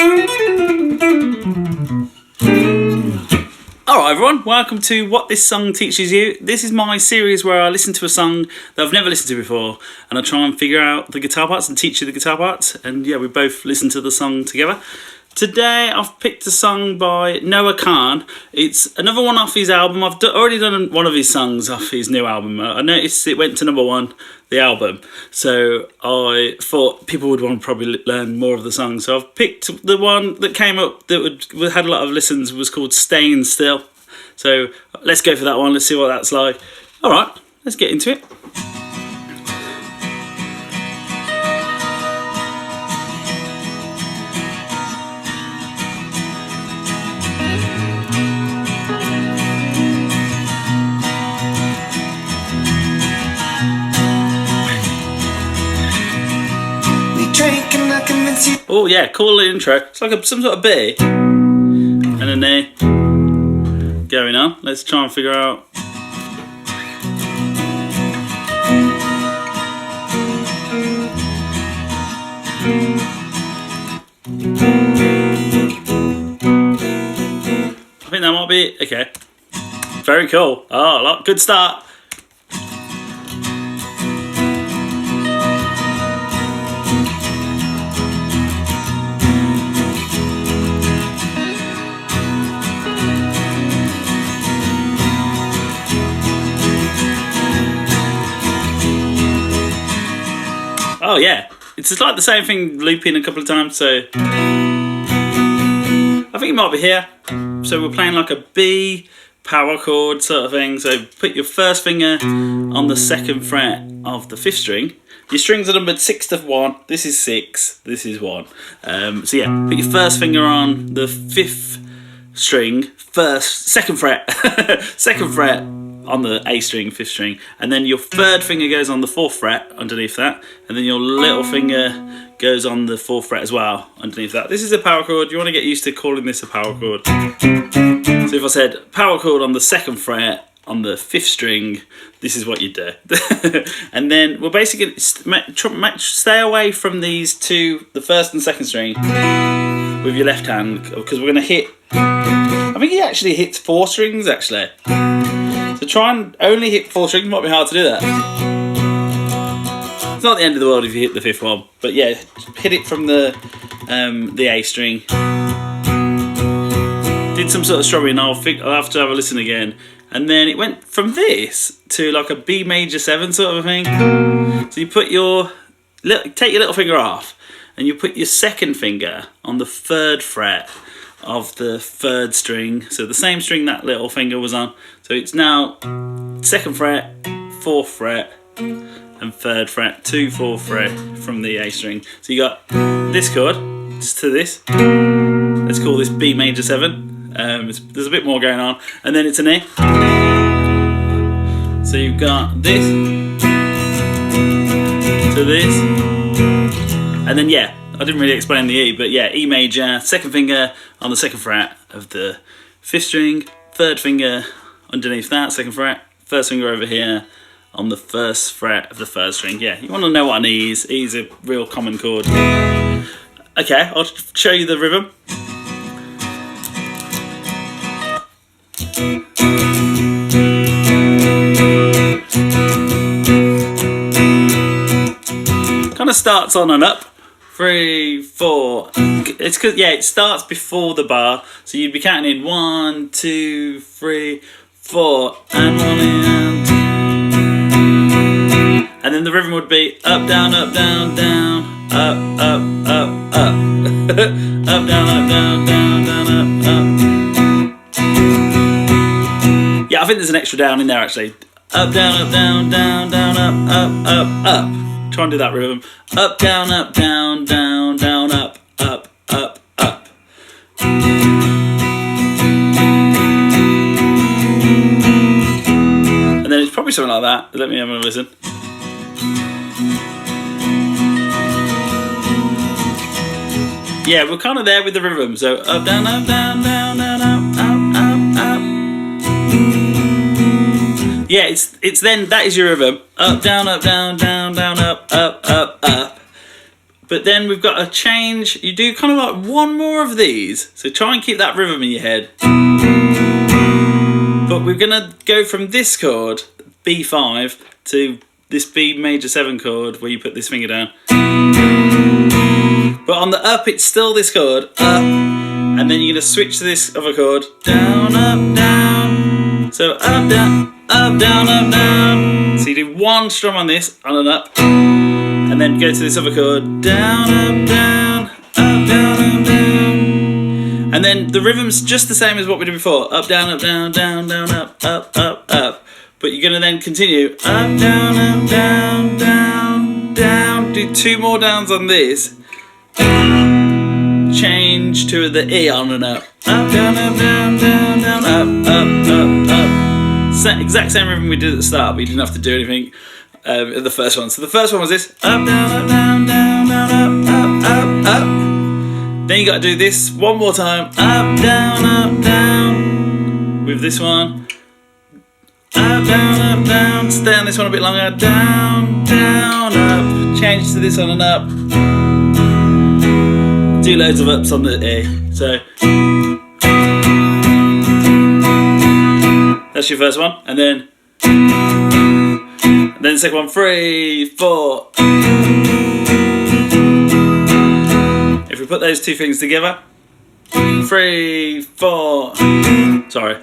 Alright everyone, welcome to What This Song Teaches You. This is my series where I listen to a song that I've never listened to before and I try and figure out the guitar parts and teach you the guitar parts, and yeah, we both listen to the song together. Today I've picked a song by Noah Kahan. It's another one off his album. I've already done one of his songs off his new album. I noticed it went to #1, the album, so I thought people would want to probably learn more of the song. So I've picked the one that came up that had a lot of listens, was called Staying Still. So let's go for that one, let's see what that's like. Alright, let's get into it. Oh yeah, cool intro. It's like some sort of B and an A going on. Let's try and figure out. I think that might be it. Okay. Very cool. Oh, good start. Oh yeah, it's just like the same thing looping a couple of times, so I think it might be here. So we're playing like a B power chord sort of thing. So put your first finger on the 2nd fret of the 5th string. Your strings are numbered 6 to 1. This is 6, this is 1. So yeah, put your first finger on the 5th string, 2nd fret, 2nd fret on the A string, 5th string, and then your 3rd finger goes on the 4th fret underneath that, and then your little finger goes on the 4th fret as well underneath that. This is a power chord. You want to get used to calling this a power chord. So if I said power chord on the 2nd fret on the 5th string, this is what you do. And then we're basically stay away from these two, the 1st and 2nd string, with your left hand, because we're going to hit, I think he actually hits 4 strings actually. So try and only hit 4 strings. Might be hard to do that. It's not the end of the world if you hit the 5th one, but yeah, hit it from the A string. Did some sort of strumming. I'll have to have a listen again. And then it went from this to like a B major 7 sort of thing. So you put take your little finger off, and you put your 2nd finger on the 3rd fret of the 3rd string, so the same string that little finger was on. So it's now 2nd fret, 4th fret, and 3rd fret, 2 4th fret from the A string. So you got this chord to this. Let's call this B major 7. There's a bit more going on, and then it's an A. So you've got this to this, and then yeah, I didn't really explain the E, but yeah, E major, 2nd finger on the 2nd fret of the 5th string, 3rd finger underneath that 2nd fret, 1st finger over here on the 1st fret of the 3rd string. Yeah, you want to know what an E is. E is a real common chord. Okay, I'll show you the rhythm. Kind of starts on and up. 3, 4. It's because yeah, it starts before the bar, so you'd be counting in 1, 2, 3, 4, and 1 and then the rhythm would be up, down, up, down, down, up, up, up, up, up, down, up, down, down, down, up, up. Yeah, I think there's an extra down in there actually. Up, down, up, down, down, down, up, up, up, up. Try and do that rhythm. Up, down, up, down, down, down, up, up, up, up. And then it's probably something like that. Let me have a listen. Yeah, we're kind of there with the rhythm. So up, down, up, down, down, down, up, up, up, up. Yeah, it's then that is your rhythm. Up, down, up, down, down, down, up, up, up, up. but then we've got a change. You do kind of like one more of these, so try and keep that rhythm in your head. But we're gonna go from this chord, B5, to this B major 7 chord where you put this finger down. But on the up, it's still this chord, up, and then you're gonna switch to this other chord, down, up, down. So up, down, up, down, up, down. So you do one strum on this, on an up, and then go to this other chord, down, up, down, up, down, up, down. And then the rhythm's just the same as what we did before, up, down, down, down, up, up, up, up. But you're gonna then continue, up, down, down, down, down. Do 2 more downs on this. Change to the E on and up. Up, down, down, down, down, up, up. Exact same rhythm we did at the start, but you didn't have to do anything in the first one. So the first one was this, up, down, down, down, down, up, up. Then you got to do this one more time, up, down, with this one. Up, down, stay on this one a bit longer, down, up. Change to this one and up. Do loads of ups on the E. So that's your first one, and then the second one, 3, 4. If we put those 2 things together, 3, 4. Sorry,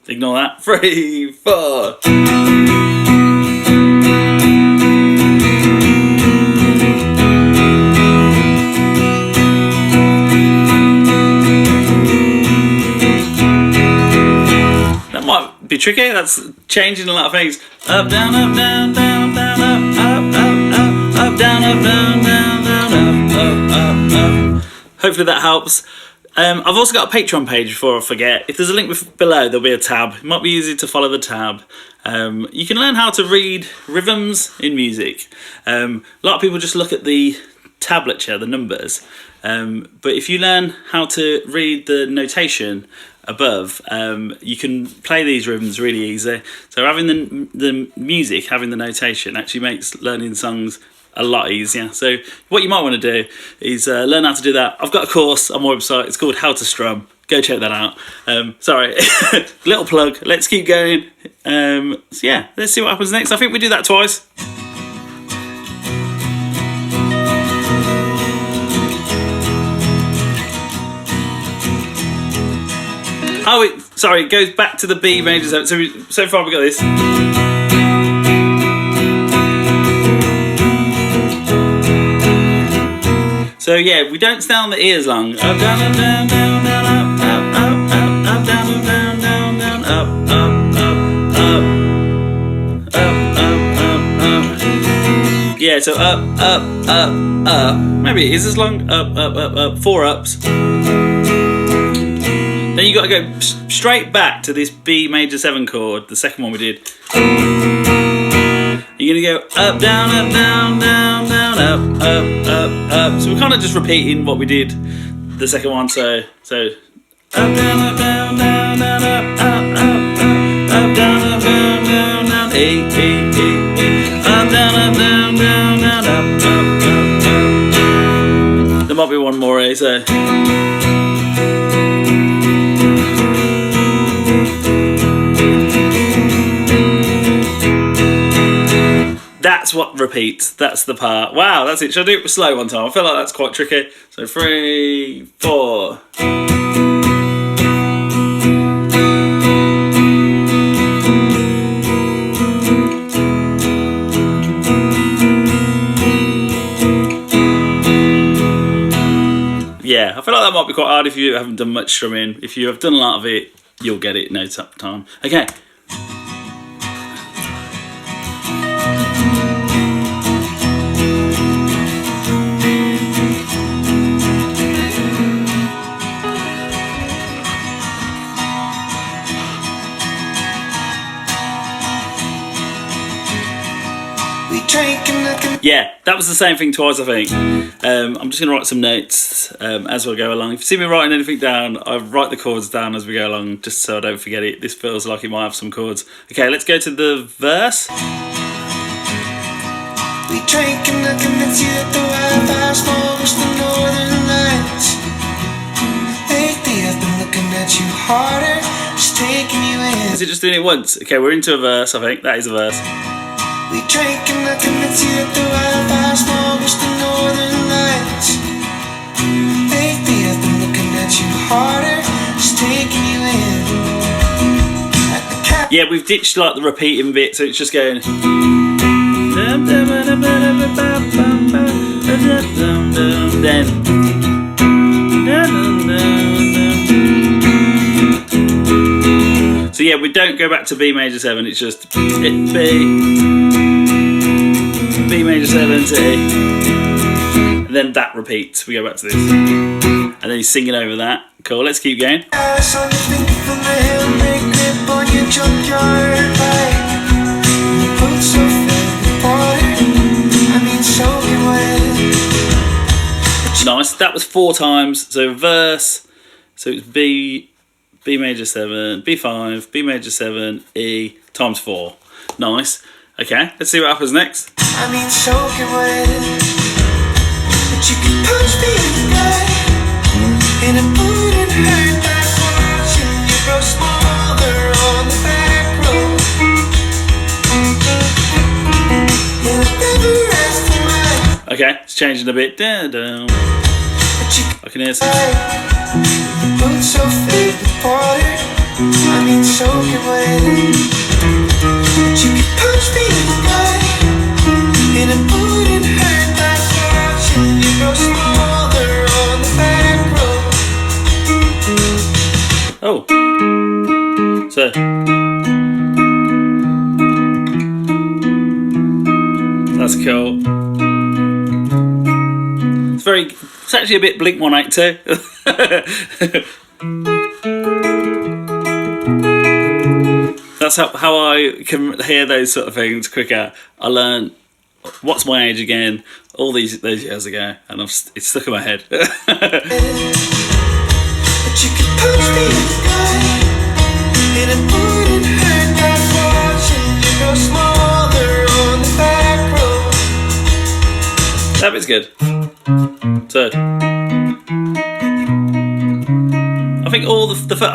ignore that. 3, 4. Be tricky. That's changing a lot of things. Up, down, down, down, down, up, up, down, down, up. Hopefully that helps. I've also got a Patreon page before I forget. If there's a link below, there'll be a tab. It might be easy to follow the tab. You can learn how to read rhythms in music. A lot of people just look at the tablature, the numbers. But if you learn how to read the notation above, you can play these rhythms really easy. So having the music, having the notation actually makes learning songs a lot easier. So what you might want to do is learn how to do that. I've got a course on my website. It's called How to Strum. Go check that out. Sorry, little plug. Let's keep going. So yeah, let's see what happens next. I think we do that twice. Oh, sorry, it goes back to the B major 7. So far we got this. So yeah, we don't stay on the E as long. Up, down, down, down, down, up, up, down, down, down, down, up. Yeah, so up. Maybe it is as long. Up. 4 ups. Then you got to go straight back to this B major 7 chord, the second one we did. You're going to go up, down, down, up. So we're kind of just repeating what we did the second one. So up, down, down, up, down, E. Up, down, up. There might be one more, so. That's what repeats. That's the part. Wow, that's it. Should I do it slow one time? I feel like that's quite tricky. So 3, 4. Yeah, I feel like that might be quite hard if you haven't done much strumming. If you have done a lot of it, you'll get it in no time. Okay. Yeah, that was the same thing twice, I think. I'm just going to write some notes as we go along. If you see me writing anything down, I write the chords down as we go along, just so I don't forget it. This feels like it might have some chords. Okay, let's go to the verse. drinking, looking at you at the Wi-Fi, smoke, wish the northern lights. Lately I've been looking at you harder, just taking you in. Is it just doing it once? Okay, we're into a verse, I think. That is a verse. We drinking, looking at you at the Wi-Fi, smoke, wish the northern lights. Lately I've been looking at you harder, just taking you in. Yeah, we've ditched like the repeating bit, so it's just going. Then. So yeah, we don't go back to B major 7, it's just hit B major 7 to E. And then that repeats, we go back to this. And then he's singing over that. Cool, let's keep going. Nice, that was 4 times, so verse, so it's B major 7, B5, B major 7, E times 4. Nice. Okay, let's see what happens next. I mean soaking wet, but you can punch me in the gut, and it wouldn't hurt that much, and you grow smaller on the back road. And I never asked for mine. Okay, it's changing a bit. I can hear some. Boots so filled with water, I mean soaking wet, but you can punch me in the gut, and it wouldn't hurt that much, and you grow smaller on the back road. Oh. So. That's cool. It's actually a bit Blink 182. That's how I can hear those sort of things quicker. I learned What's My Age Again all those years ago, and it's stuck in my head. But you can punch me in the gut, and it wouldn't hurt that much, and you grow smaller on the back road. That bit's good. So I think all I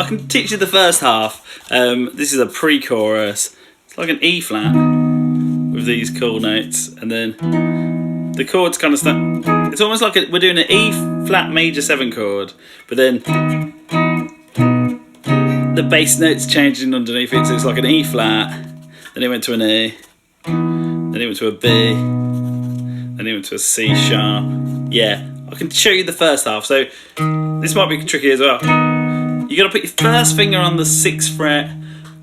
can teach you the first half. This is a pre-chorus. It's like an E flat with these cool notes, and then the chords kind of start. It's almost like we're doing an E flat major 7 chord, but then the bass notes changing underneath it. So it's like an E flat, then it went to an E, then it went to a B, then it went to a C sharp. Yeah, I can show you the first half. So this might be tricky as well. You got to put your first finger on the 6th fret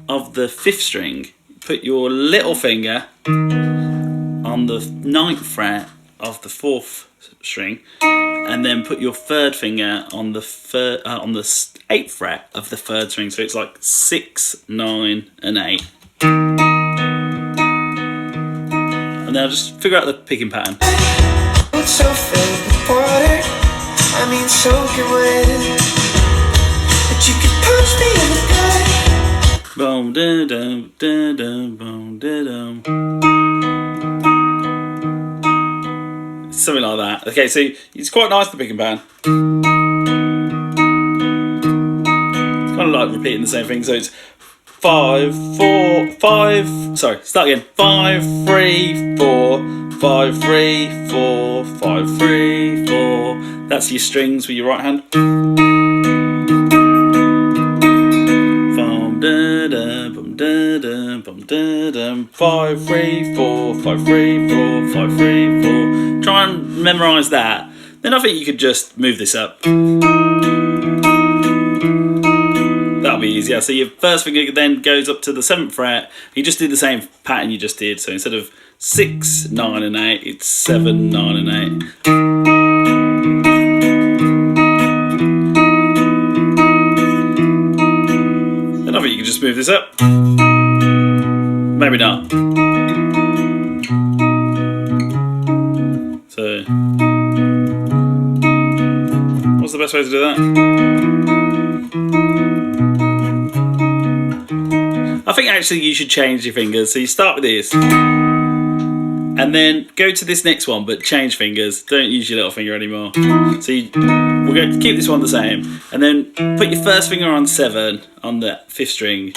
of the 5th string. Put your little finger on the 9th fret of the 4th string, and then put your 3rd finger on the 8th fret of the 3rd string. So it's like 6, 9, and 8. And then I'll just figure out the picking pattern. It's so filled with water, I mean soaking wet, but you can punch me in the gut. Boom, da dum, da dum, boom, da dum. Something like that. Okay, so it's quite nice, the picking pattern. It's kind of like repeating the same thing. So it's 5, 4, 5. Sorry, start again. 5, 3, 4. 5, 3, 4, 5, 3, 4. That's your strings with your right hand. Bum da da bum da da bum da da. 5, 3, 4, 5, 3, 4, 5, 3, 4. Try and memorise that. Then I think you could just move this up. That'll be easier. So your first finger then goes up to the 7th fret. You just do the same pattern you just did. So instead of 6, 9, and 8, it's 7, 9, and 8. Then I think you can just move this up. Maybe not. So, what's the best way to do that? I think actually you should change your fingers. So you start with this. And then go to this next one, but change fingers. Don't use your little finger anymore. So we're going to keep this one the same. And then put your first finger on 7 on the 5th string,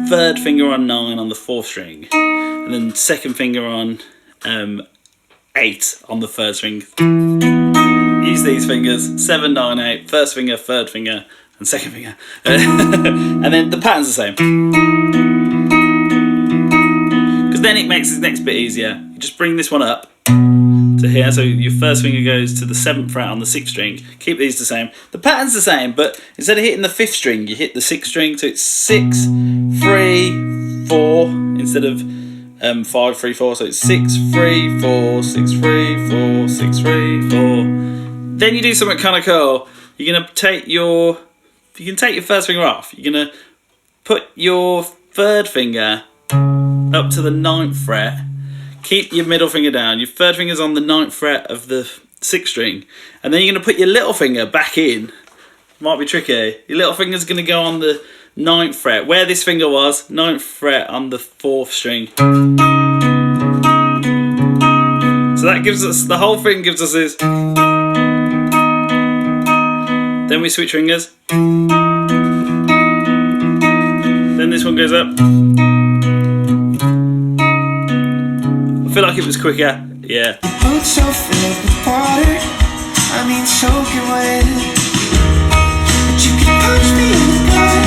third finger on 9 on the 4th string, and then second finger on 8 on the 3rd string. Use these fingers, 7, 9, 8, first finger, third finger, and second finger. And then the pattern's the same. Because then it makes this next bit easier. You just bring this one up to here, so your first finger goes to the 7th fret on the 6th string. Keep these the same. The pattern's the same, but instead of hitting the 5th string, you hit the 6th string, so it's 6, 3, 4, instead of 5, 3, 4, so it's 6, 3, 4, 6, 3, 4, 6, 3, 4. Then you do something kind of cool. You're gonna take your, you can take your first finger off. You're gonna put your 3rd finger up to the 9th fret. Keep your middle finger down. Your 3rd finger's on the 9th fret of the 6th string, and then you're gonna put your little finger back in. Might be tricky. Your little finger's gonna go on the 9th fret, where this finger was, 9th fret on the 4th string. So that gives us, the whole thing gives us this. Then we switch fingers. Then this one goes up. I feel like it was quicker. Yeah. Both so filled with water, I mean soaking wet. But you could punch me in the gut,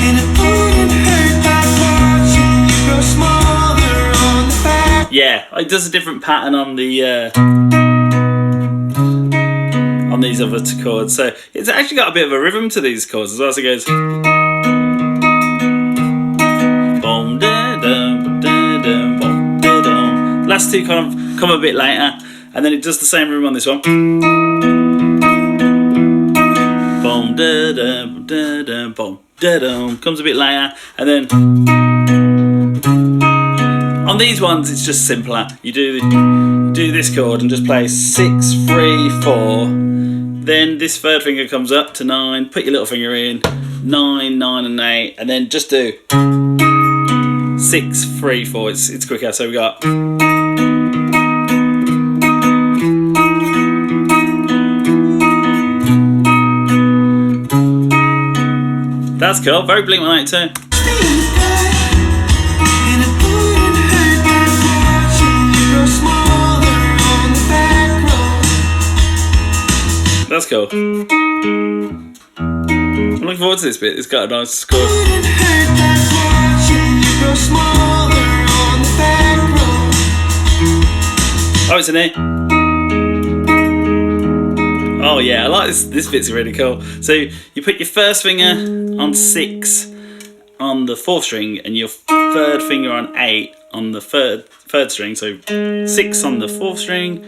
and it wouldn't hurt that much. You grow smaller on the back. Yeah, it does a different pattern on the on these other chords, so it's actually got a bit of a rhythm to these chords as well. So it goes boom da dum da dum boom da dum. Last two kind of come a bit later, and then it does the same rhythm on this one. Boom da dum da dum boom da dum, comes a bit later, and then on these ones it's just simpler. You do this chord and just play 6, 3, 4. Then this 3rd finger comes up to 9. Put your little finger in 9, 9, and 8, and then just do 6, 3, 4. It's quicker. So we got. That's cool. Very Blink-182. That's cool. I'm looking forward to this bit. It's got a nice chord. Oh, it's an E. Oh yeah, I like this. This bit's really cool. So you put your first finger on 6 on the 4th string, and your 3rd finger on 8 on the third string. So 6 on the 4th string,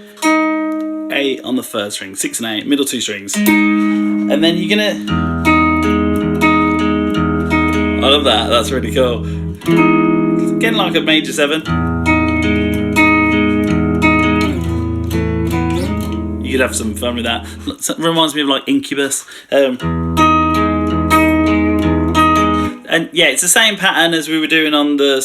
8 on the 3rd string, 6 and 8, middle 2 strings. And then you're gonna, I love that, that's really cool. It's getting like a major 7. You could have some fun with that. It reminds me of like Incubus. And yeah, it's the same pattern as we were doing on the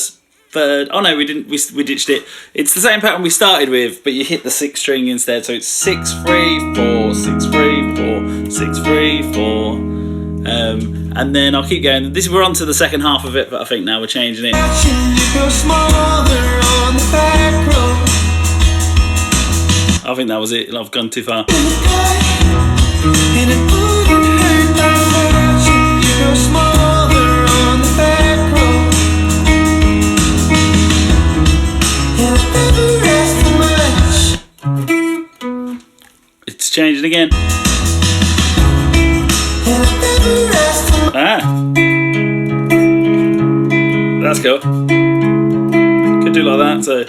3rd. Oh no, we didn't. We ditched it. It's the same pattern we started with, but you hit the 6th string instead. So it's 6, 3, 4, 6, 3, 4, 6, 3, 4. And then I'll keep going. We're on to the second half of it, but I think now we're changing it. I think that was it. I've gone too far. It's changing again. Ah, that's cool. Could do like that. So.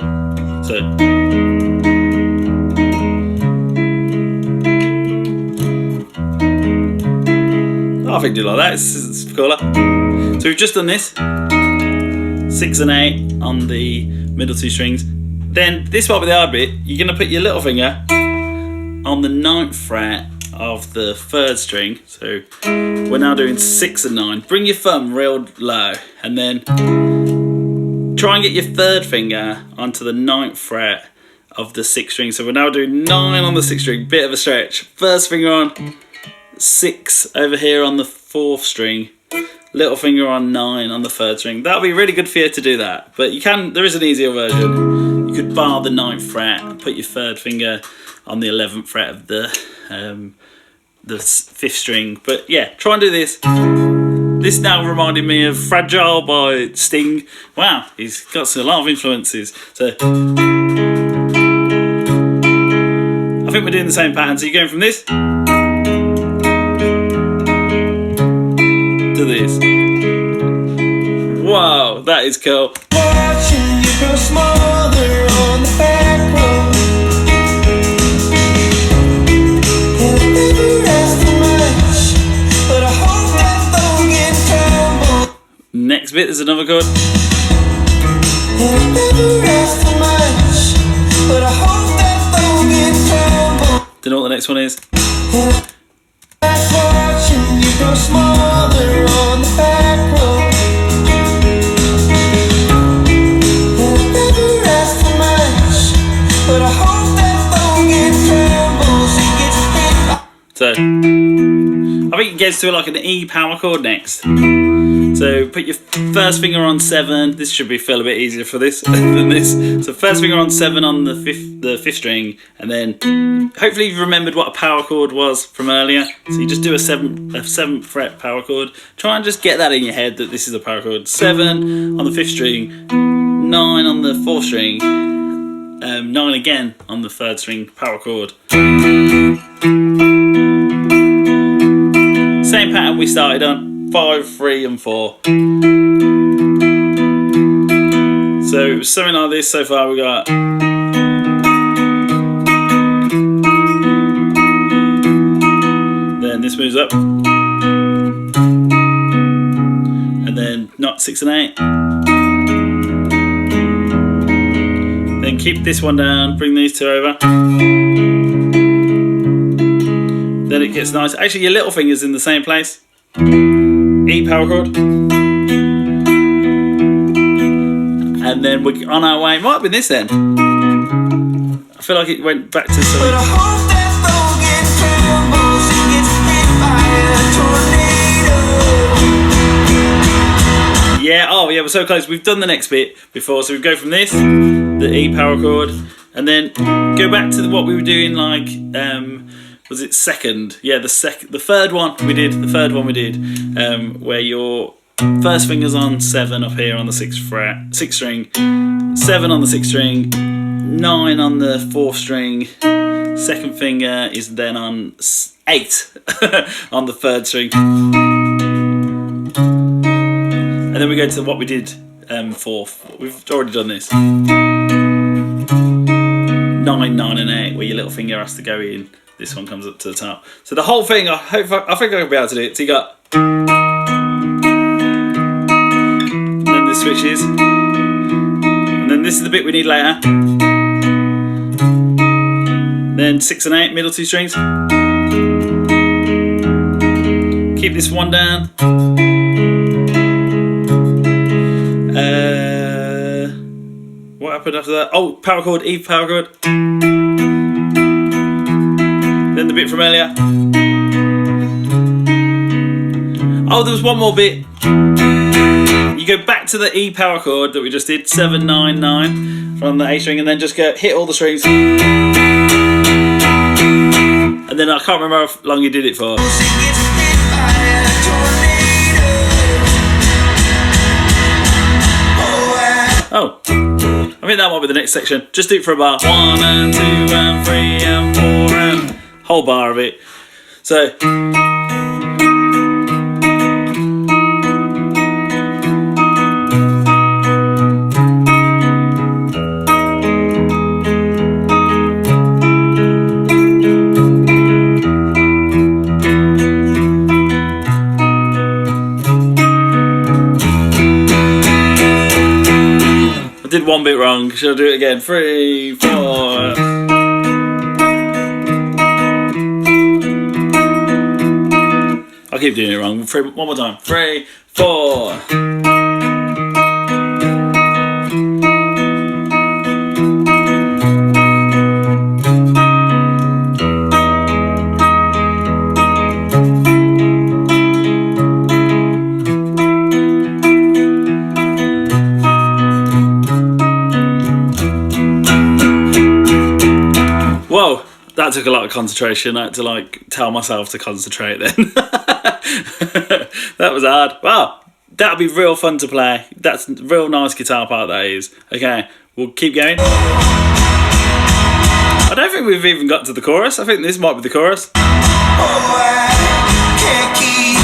I think do like that. It's cooler. So we've just done this. 6 and 8 on the middle 2 strings. Then this might be the hard bit. You're gonna put your little finger on the 9th fret of the 3rd string. So we're now doing 6 and 9. Bring your thumb real low, and then try and get your third finger onto the 9th fret of the 6th string. So we're now doing 9 on the 6th string, bit of a stretch. First finger on 6 over here on the 4th string, little finger on 9 on the 3rd string. That'll be really good for you to do that, but you can, there is an easier version. You could bar the 9th fret and put your 3rd finger on the 11th fret of the 5th string. But yeah, try and do this. This now reminded me of Fragile by Sting. Wow, he's got a lot of influences. So I think we're doing the same pattern. So you're going from this to this. Wow, that is cool. Watching you grow smaller on the back road. And I never asked for much, but I hope that don't get crumbled. Next bit, there's another chord. And I never asked for much, but I hope that don't get crumbled. Don't know what the next one is. And I'm watching you grow smaller on the back road. But I hope that phone gets crumbles and gets hit. So I think it gets to like an E power chord next. So put your first finger on 7. This should feel a bit easier for this than this. So first finger on 7 on the 5th string, and then hopefully you've remembered what a power chord was from earlier. So you just do a 7th fret power chord. Try and just get that in your head that this is a power chord. 7 on the 5th string, 9 on the 4th string, 9 again on the 3rd string power chord. Same pattern we started on, 5, 3 and 4. So it was something like this so far. We got then this moves up, and then not 6 and 8. Then keep this one down, bring these two over. Then it gets nice. Actually, your little finger's in the same place. E power chord. And then we're on our way. Might have been this then. I feel like it went back to But I something. hope that phone gets crumbles and gets hit by a tornado. Yeah, oh yeah, we're so close. We've done the next bit before. So we go from this, the E power chord, and then go back to what we were doing like, was it second? Yeah, the third one we did, where your first finger's on 7 up here on the 6th string, 7 on the 6th string, 9 on the 4th string, second finger is then on 8 on the 3rd string. And then we go to what we did 4th. We've already done this. 9, 9 and 8, where your little finger has to go in. This one comes up to the top. So the whole thing, I think I'll be able to do it. So you got, and then this switches, and then this is the bit we need later. Then 6 and 8, middle 2 strings. Keep this one down. What happened after that? Oh, power chord, E power chord. Then the bit from earlier. Oh, there was one more bit. You go back to the E power chord that we just did, 7, 9, 9 from the A string, and then just go hit all the strings. And then I can't remember how long you did it for. Oh, I think that might be the next section. Just do it for a bar. 1 and 2 and 3 and 4 and whole bar of it. So I did one bit wrong. Should I do it again? 3, 4. I'll keep doing it wrong. One more time. 3, 4. That took a lot of concentration. I had to like tell myself to concentrate then. That was hard. Wow, that'll be real fun to play. That's a real nice guitar part, that is. Okay, we'll keep going. I don't think we've even got to the chorus. I think this might be the chorus. Oh, I can't keep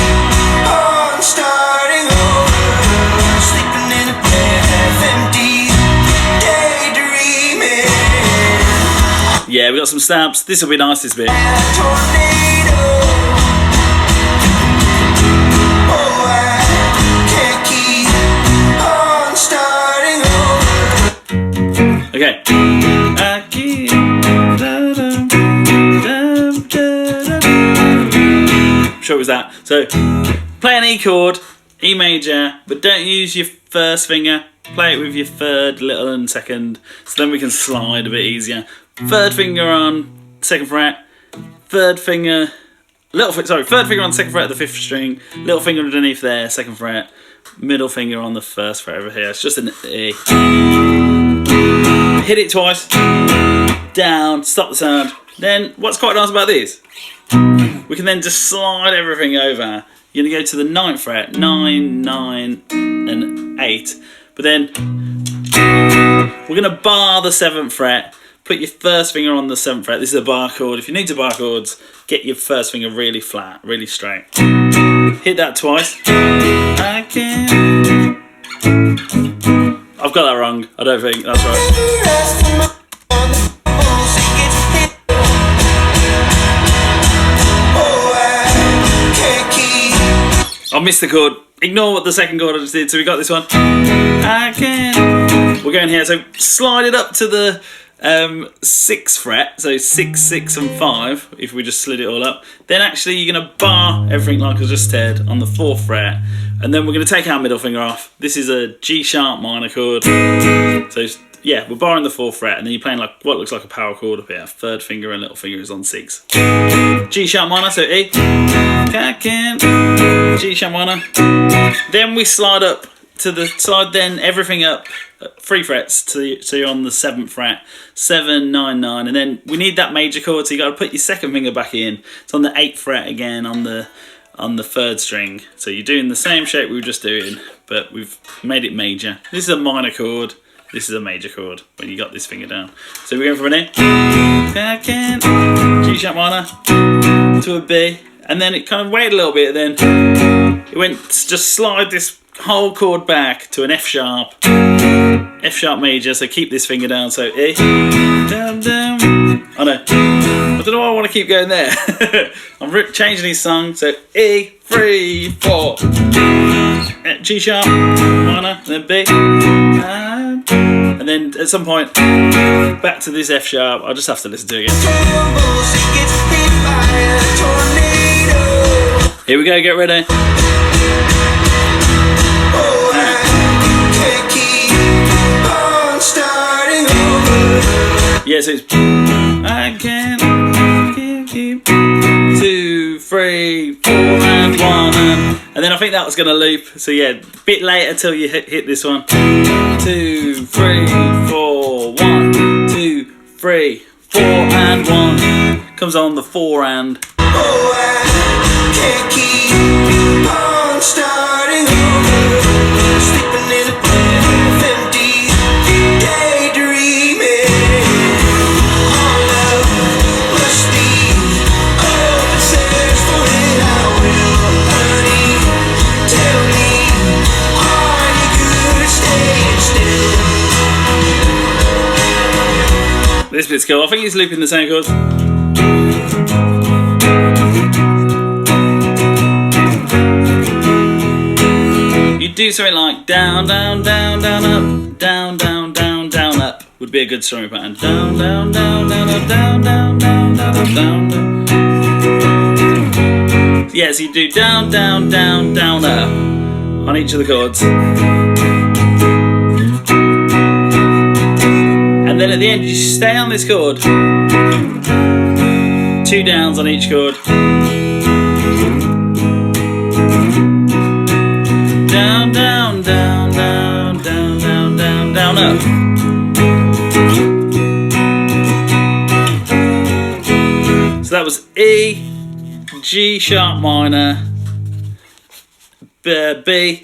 on starting over, sleeping in a bed, empty, daydreaming. Yeah, we got some stamps. This will be nice, this bit. Tornado. Oh, I can't keep on starting over. Okay. I keep... Sure it was that. So play an E chord, E major, but don't use your first finger. Play it with your third, little and second, so then we can slide a bit easier. Third finger on second fret, third finger on second fret of the fifth string, little finger underneath there, second fret, middle finger on the first fret over here. It's just an E. Hit it twice, down, stop the sound. Then what's quite nice about this, we can then just slide everything over. You're going to go to the 9th fret, 9, 9 and 8. But then we're going to bar the 7th fret. Put your first finger on the 7th fret. This is a bar chord. If you're new to bar chords, get your first finger really flat, really straight. Hit that twice. I can. I've got that wrong. I don't think that's right. I missed the chord. Ignore what the second chord I just did. So we got this one. I can. We're going here. So slide it up to the 6th fret. So 6, 6 and 5. If we just slid it all up. Then actually you're going to bar everything like I just said on the 4th fret. And then we're going to take our middle finger off. This is a G sharp minor chord. So yeah, we're barring the 4th fret. And then you're playing like what looks like a power chord up here. Third finger and little finger is on 6. G sharp minor, so E. G sharp minor. Then we slide up to the slide. Then everything up 3 frets so you're on the 7th fret. 7, 9, 9, and then we need that major chord. So you got to put your second finger back in. It's on the 8th fret again on the 3rd string. So you're doing the same shape we were just doing, but we've made it major. This is a minor chord. This is a major chord when you got this finger down. So we're going from an E, G sharp minor to a B, and then it kind of waited a little bit, and then it went just slide this whole chord back to an F sharp major. So keep this finger down. So E, down, down. Oh no, I don't know why I want to keep going there. I'm changing these songs. So E, 3, 4, G sharp minor, and then B. And then at some point, back to this F sharp. I'll just have to listen to it again. Here we go, get ready. Yeah, so it's I can't keep 2, 3, 4 and 1 and then I think that was going to loop. So yeah, a bit later till you hit this one. 2, 3, 4, 1, 2, 3, 4 and 1. Comes on the 4 and. Oh, I can't keep on starting over, sleeping in a bed of empty, daydreaming. All love must be open search for it. I will, honey, tell me, are you good staying still? This bit's cool. I think he's looping the same chords. Do something like down, down, down, down, up, down, down, down, down, up would be a good strumming pattern. Down, down, down, down, up, down, down, down, down, up, down, down. Yeah, so you do down, down, down, down, up on each of the chords. And then at the end, you stay on this chord. 2 downs on each chord. Down, down, down, down, down, down, down, down, up. G sharp minor, B,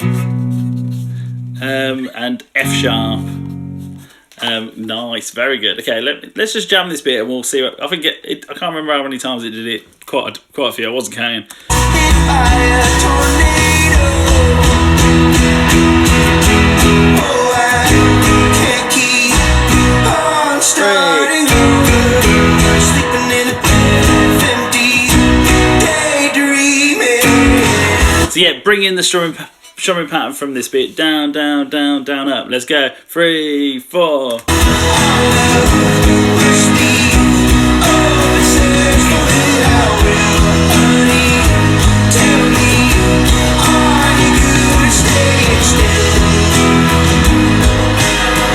and F sharp. Nice, very good. Okay, let's just jam this bit and we'll see. I think I can't remember how many times it did it. Quite a few. I wasn't counting. So yeah, bring in the strumming pattern from this bit. Down, down, down, down, up. Let's go. 3, 4.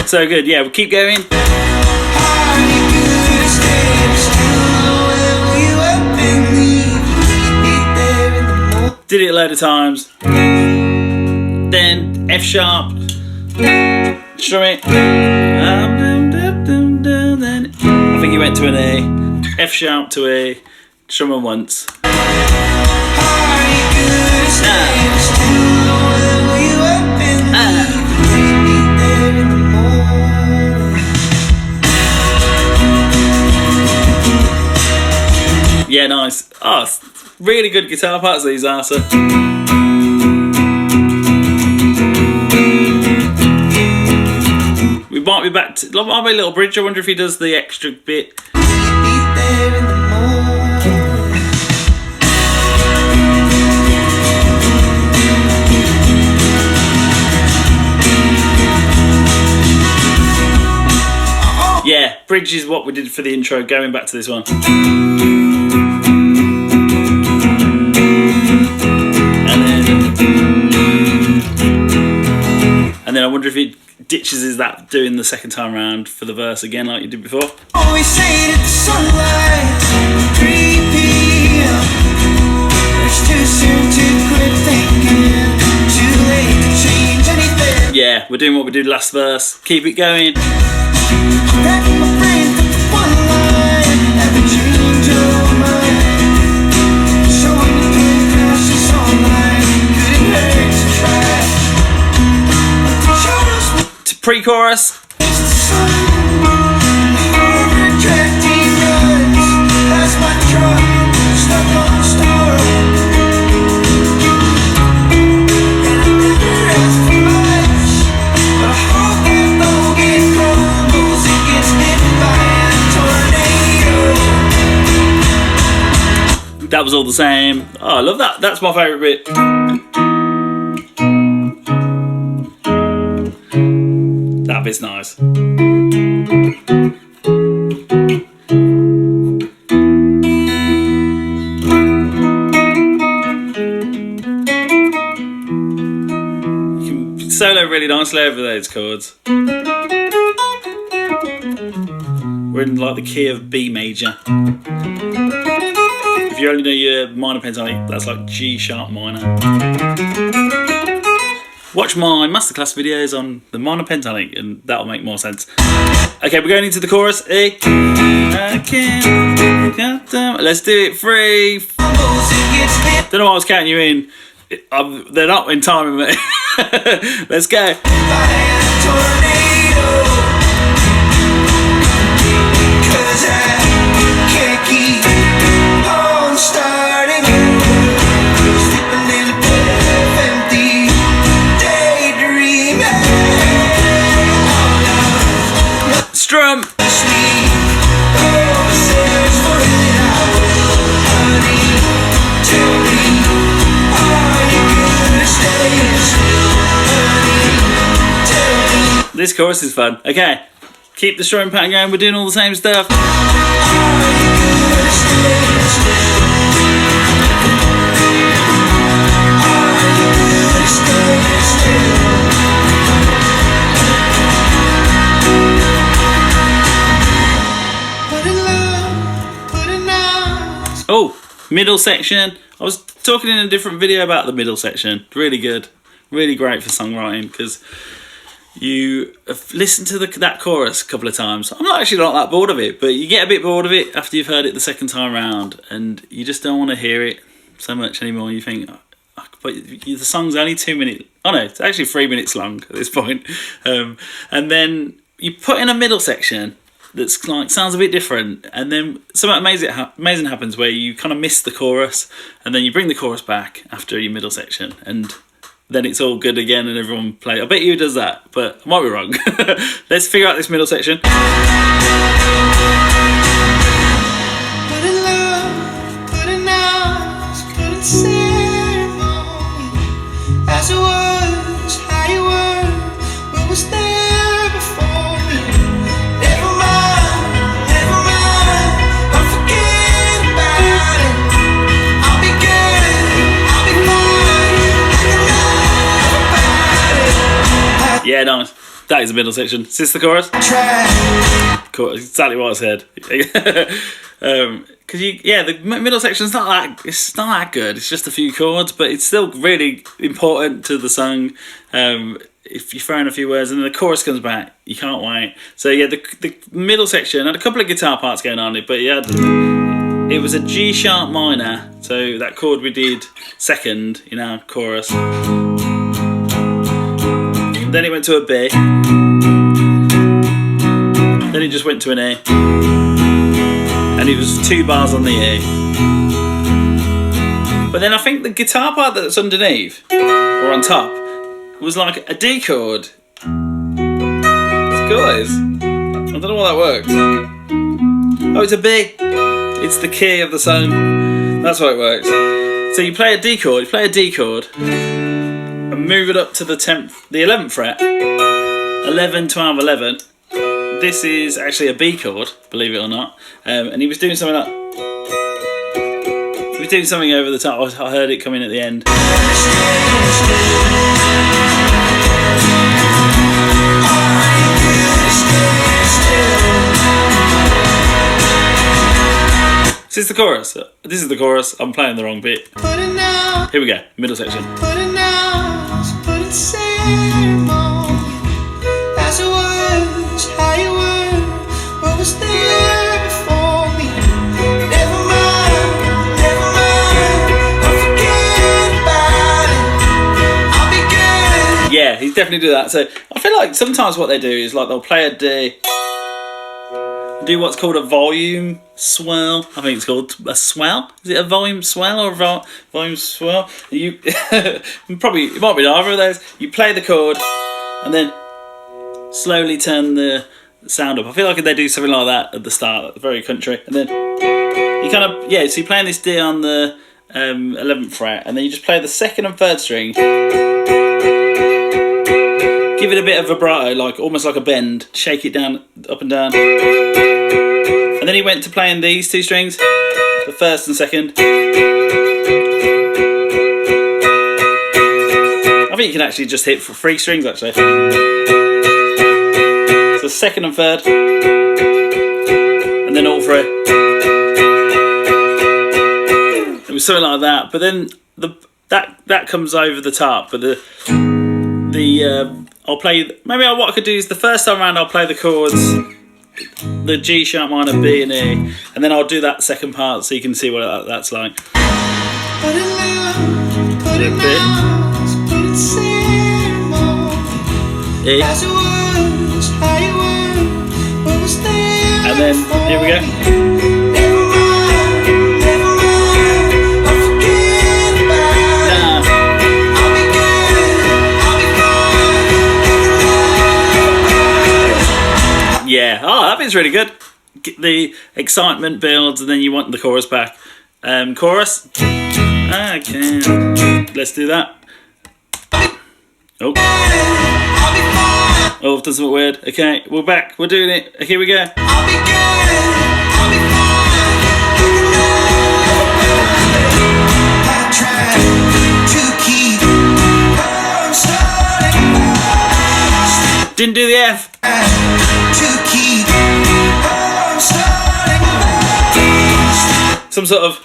So good, yeah, we'll keep going. Did it a load of times. Then F sharp, strum it. Then I think he went to an A. F sharp to A, strum it once. Yeah, nice. Oh, really good guitar parts these are. So. We might be back to, might be a little bridge. I wonder if he does the extra bit. Yeah, bridge is what we did for the intro, going back to this one. And then I wonder if he ditches is that doing the second time round for the verse again like you did before. Always saying it's sunlight, 3 p.m. It's too soon to quit thinking, too late to change anything. Yeah, we're doing what we did last verse. Keep it going. Back in my brain, one line, never change your mind. Showing me good crashes online, couldn't hurt to try. To pre-chorus. That was all the same. Oh, I love that. That's my favourite bit. That bit's nice. You can solo really nicely over those chords. We're in like the key of B major. If you only know your minor pentatonic, that's like G sharp minor. Watch my masterclass videos on the minor pentatonic and that'll make more sense. Okay, we're going into the chorus. Let's do it. 3. Don't know why I was counting you in. They're not in time with me. Let's go. Strum. This chorus is fun. Okay, keep the strumming pattern going. We're doing all the same stuff. Oh, middle section. I was talking in a different video about the middle section. Really good. Really great for songwriting because you have listened to that chorus a couple of times. I'm not that bored of it, but you get a bit bored of it after you've heard it the second time round and you just don't want to hear it so much anymore. You think, oh, but the song's only 2 minutes. Oh no, it's actually 3 minutes long at this point. And then you put in a middle section that's like sounds a bit different, and then something amazing happens where you kind of miss the chorus, and then you bring the chorus back after your middle section, and then it's all good again and everyone plays. I bet you does that, but I might be wrong. Let's figure out this middle section. Put in love, put in hours, put in ceremony. As it was, how you were, what was there before me. Never mind, I'll forget about it. I'll be good, I'll be fine. Yeah, nice. That is the middle section. Is this the chorus? Try. Cool, exactly what I said. Because the middle section's not that good. It's just a few chords, but it's still really important to the song. If you throw in a few words and then the chorus comes back, you can't wait. So yeah, the middle section had a couple of guitar parts going on it, but it was a G sharp minor. So that chord we did second in our chorus. Then it went to a B. Then it just went to an A. And it was 2 bars on the A. But then I think the guitar part that's underneath, or on top, was like a D chord. It's guys. I don't know why that works. Oh, it's a B. It's the key of the song. That's why it works. So you play a D chord, and move it up to the 11th fret. 11, 12, 11. This is actually a B chord, believe it or not. And he was doing something like... He was doing something over the top. I heard it coming at the end. This is the chorus. This is the chorus. I'm playing the wrong bit. Here we go. Middle section. As it was, how you were, what was there before me. Never mind, I'll forget about it. I'll be good. Yeah, he's definitely do that. So I feel like sometimes what they do is like they'll play a D, do what's called a volume swell. I think it's called a swell. Is it a volume swell or a volume swell? You probably, it might be either of those. You play the chord and then slowly turn the sound up. I feel like they do something like that at the start, very country, and then you kind of, yeah, so you're playing this D on the 11th fret, and then you just play the 2nd and 3rd string, give it a bit of vibrato, like almost like a bend, shake it down, up and down, and then he went to playing these 2 strings, the 1st and 2nd. I think you can actually just hit for 3 strings actually. So 2nd and 3rd, and then all 3. It was something like that, but then that comes over the top. But I'll play. Maybe what I could do is the first time around I'll play the chords, the G sharp minor, B and E, and then I'll do that second part so you can see what that's like. Put in love, put in hours, put in ceremony. E. As it was, how you were, what was there. And then here we go. Never mind, I'll forget about it. I'll be good, I'll be fine. Yeah. Oh, that bit's really good. The excitement builds, and then you want the chorus back. Chorus. Okay. Let's do that. Oh. Oh, I've done something weird. Okay, we're back. We're doing it. Okay, here we go. I'll be good, I'll be fine. I tried to keep from starting. Didn't do the F. To keep from starting. Some sort of...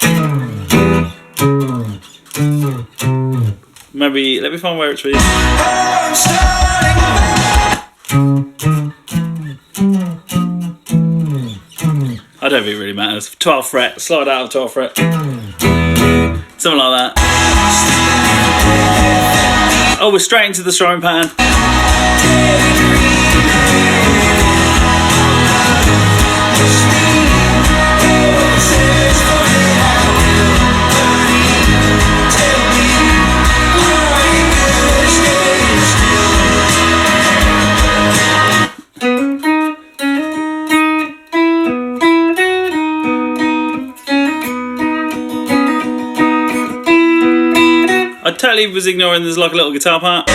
Maybe, let me find where it's really... From starting. I don't think it really matters. 12th fret, slide out of 12th fret. Something like that. Oh, we're straight into the strumming pattern. I totally was ignoring there's like a little guitar part.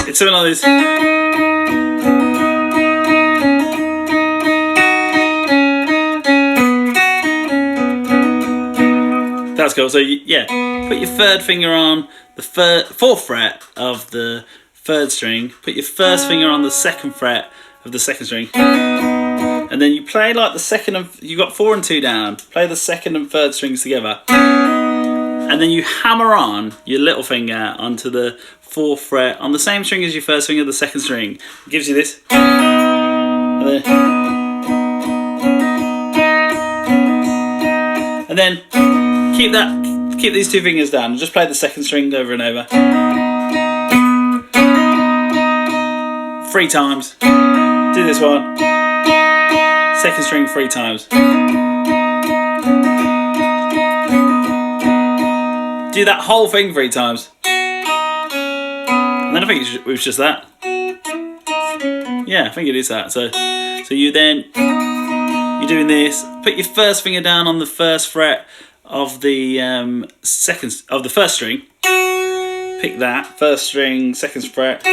It's something like this. That's cool. So yeah, put your third finger on the fourth fret of the third string. Put your first finger on the second fret of the second string, and then you play like the second and you got 4 and 2 down. Play the second and third strings together, and then you hammer on your little finger onto the 4th fret on the same string as your first finger of the second string. It gives you this. And then keep these 2 fingers down and just play the second string over and over. 3 times. Do this one. Second string 3 times. Do that whole thing 3 times. And then I think it was just that. Yeah, I think it is that. So you're doing this. Put your first finger down on the first fret of the first string. Pick that first string, second fret.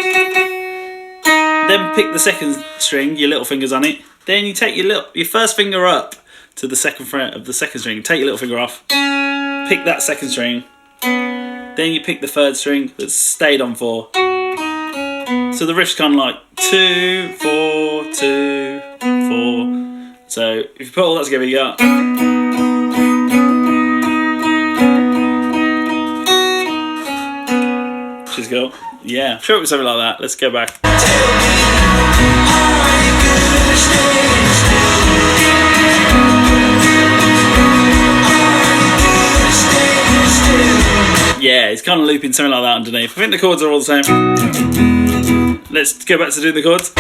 Then pick the second string, your little fingers on it. Then you take your first finger up to the second fret of the second string. Take your little finger off. Pick that second string. Then you pick the third string that's stayed on 4. So the riff's kind of like 2, 4, 2, 4. So if you put all that together, you got. Which is cool. Yeah, I'm sure it was something like that. Let's go back. Yeah, it's kind of looping something like that underneath. I think the chords are all the same. Let's go back to doing the chords.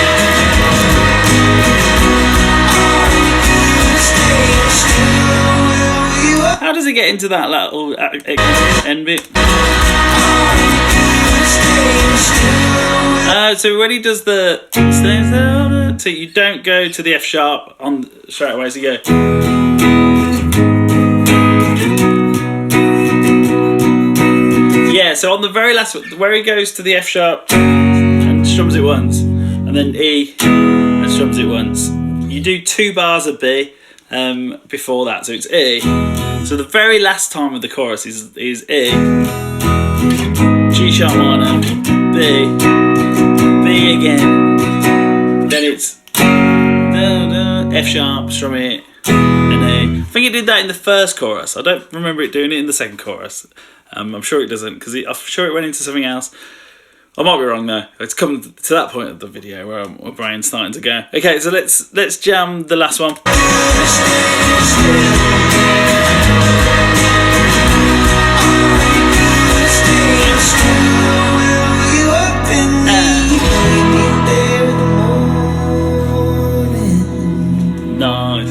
How does it get into that little end bit? So when he does the so you don't go to the F sharp on straight away, so you go. Yeah, so on the very last where he goes to the F sharp and strums it once, and then E and strums it once. You do 2 bars of B before that, so it's E. So the very last time of the chorus is E, G sharp minor, B, B again, then it's F sharp, strum it, and A. I think he did that in the first chorus. I don't remember it doing it in the second chorus. I'm sure it doesn't, because I'm sure it went into something else. I might be wrong though. It's come to that point of the video where my brain's starting to go. Okay, so let's jam the last one. Nice.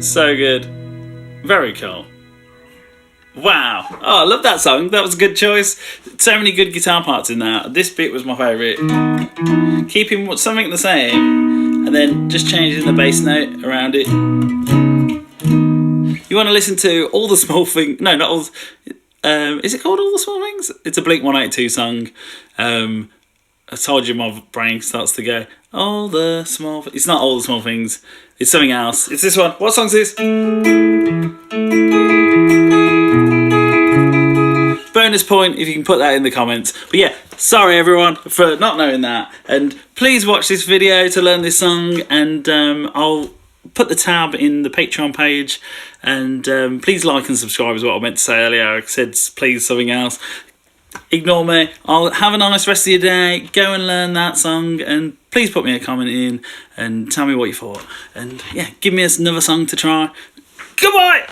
So good. Very cool. Wow. Oh, I love that song. That was a good choice. So many good guitar parts in that. This bit was my favourite. Keeping something the same and then just changing the bass note around it. You want to listen to all the small things. No, not all. Is it called All the Small Things? It's a Blink-182 song. I told you my brain starts to go, all the small... It's not All the Small Things. It's something else. It's this one. What song's this? Bonus point if you can put that in the comments. But yeah, sorry everyone for not knowing that. And please watch this video to learn this song. And I'll put the tab in the Patreon page, and please like and subscribe is what I meant to say earlier. I said please something else. Ignore me. I'll have a nice rest of your day. Go and learn that song, and please put me a comment in and tell me what you thought. And yeah, give me another song to try. Goodbye!